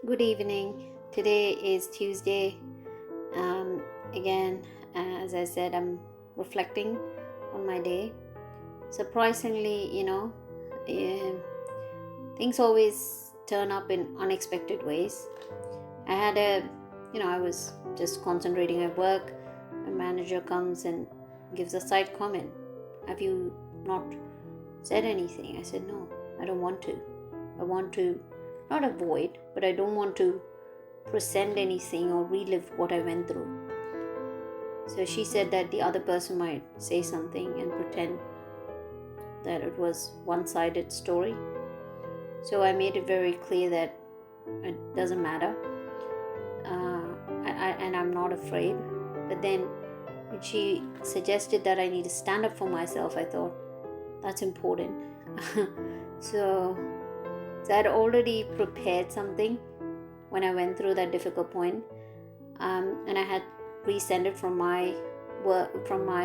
Good evening. Today is Tuesday. Again, as I said, I'm reflecting on my day. Surprisingly, eh, things always turn up in unexpected ways. I was just concentrating at work. A manager comes and gives a side comment. Have you not said anything? I said, no, I don't want to. I want to not avoid, but I don't want to present anything or relive what I went through. So she said that the other person might say something and pretend that it was one-sided story. So I made it very clear that it doesn't matter, and I'm not afraid. But then when she suggested that I need to stand up for myself, I thought that's important. so I'd already prepared something when I went through that difficult point, and I had resend it from my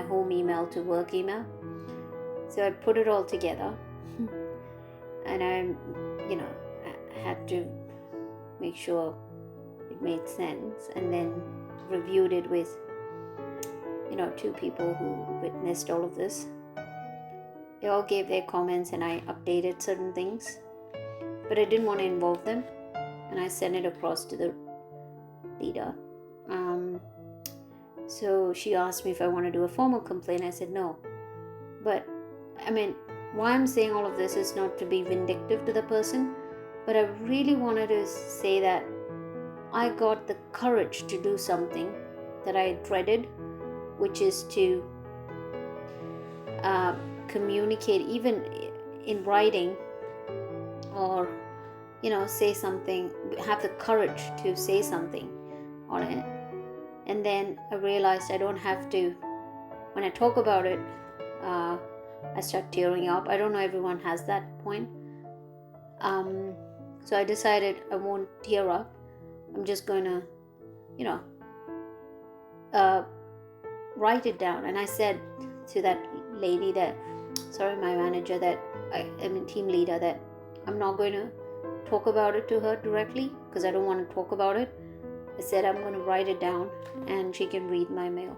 home email to work email. So I put it all together, and I had to make sure it made sense, and then reviewed it with two people who witnessed all of this. They all gave their comments, and I updated certain things, but I didn't want to involve them, and I sent it across to the leader. So she asked me if I want to do a formal complaint. I said no. But why I'm saying all of this is not to be vindictive to the person, but I really wanted to say that I got the courage to do something that I dreaded, which is to communicate, even in writing, or say something, have the courage to say something on it. And then I realized I don't have to, when I talk about it, I start tearing up. I don't know, everyone has that point. So I decided I won't tear up. I'm just going to, write it down. And I said to that lady my manager, team leader, that I'm not going to talk about it to her directly because I don't want to talk about it. I said I'm going to write it down and she can read my mail.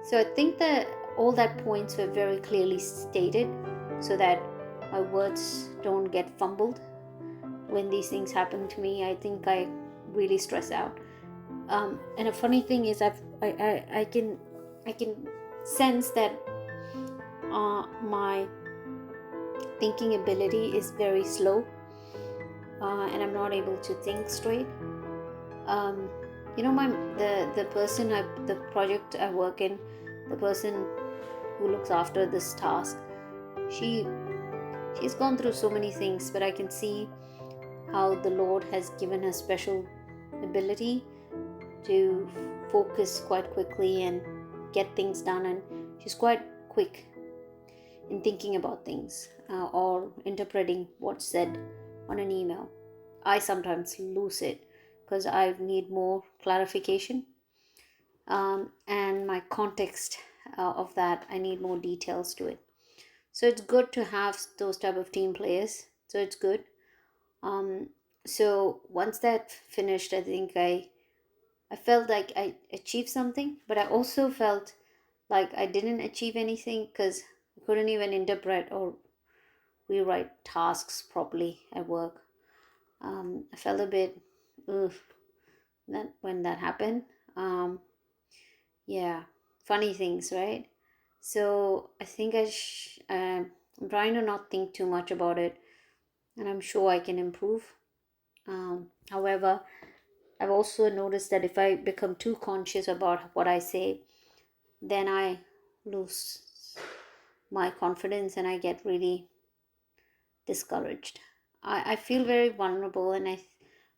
So I think that all that points were very clearly stated so that my words don't get fumbled. When these things happen to me, I think I really stress out. And a funny thing is I can sense that my thinking ability is very slow, and I'm not able to think straight. The project I work in, the person who looks after this task, she's gone through so many things, but I can see how the Lord has given her special ability to focus quite quickly and get things done, and she's quite quick in thinking about things or interpreting what's said on an email. I sometimes lose it because I need more clarification, and my context of that, I need more details to it. So it's good to have those type of team players. So it's good. So once that finished, I think I felt like I achieved something, but I also felt like I didn't achieve anything because I couldn't even interpret or rewrite tasks properly at work. I felt a bit that when that happened. Funny things, right? So I think I'm trying to not think too much about it, and I'm sure I can improve. However, I've also noticed that if I become too conscious about what I say, then I lose my confidence and I get really discouraged. I feel very vulnerable, and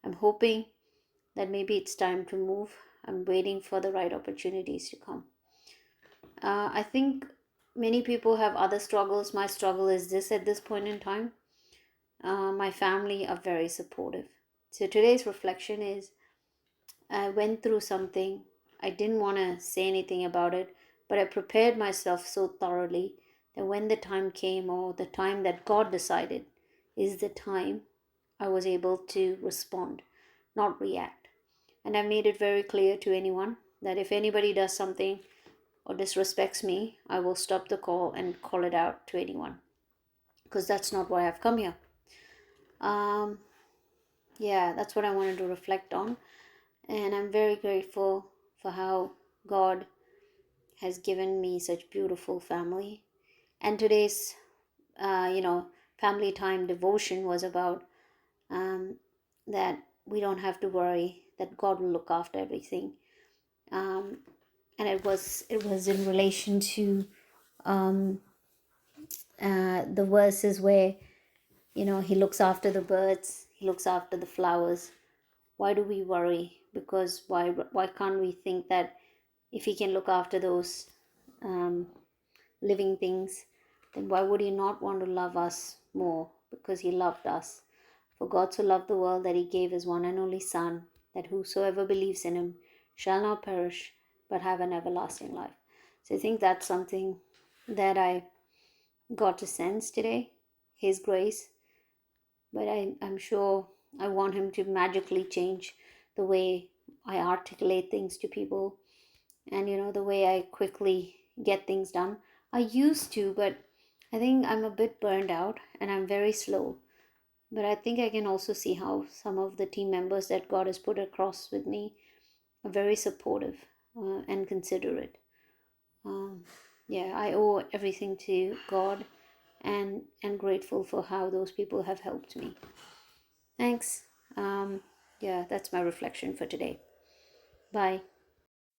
I'm hoping that maybe it's time to move. I'm waiting for the right opportunities to come. I think many people have other struggles. My struggle is this at this point in time. My family are very supportive. So today's reflection is, I went through something. I didn't want to say anything about it, but I prepared myself so thoroughly that when the time came, or the time that God decided is the time, I was able to respond. not react. And I've made it very clear to anyone that if anybody does something or disrespects me, I will stop the call and call it out to anyone, because that's not why I've come here. Yeah, that's what I wanted to reflect on. And I'm very grateful for how God has given me such beautiful family. And today's, family time devotion was about that we don't have to worry, that God will look after everything. And it was in relation to the verses where he looks after the birds, he looks after the flowers. Why do we worry? Because why can't we think that if he can look after those living things, then why would he not want to love us more? Because he loved us. For God so loved the world that he gave his one and only Son, that whosoever believes in him shall not perish but have an everlasting life. So I think that's something that I got to sense today, his grace. But I'm sure I want him to magically change the way I articulate things to people, and the way I quickly get things done. I used to, but I think I'm a bit burned out and I'm very slow. But I think I can also see how some of the team members that God has put across with me are very supportive and considerate. Yeah, I owe everything to God, and grateful for how those people have helped me. Thanks. Yeah, that's my reflection for today. Bye.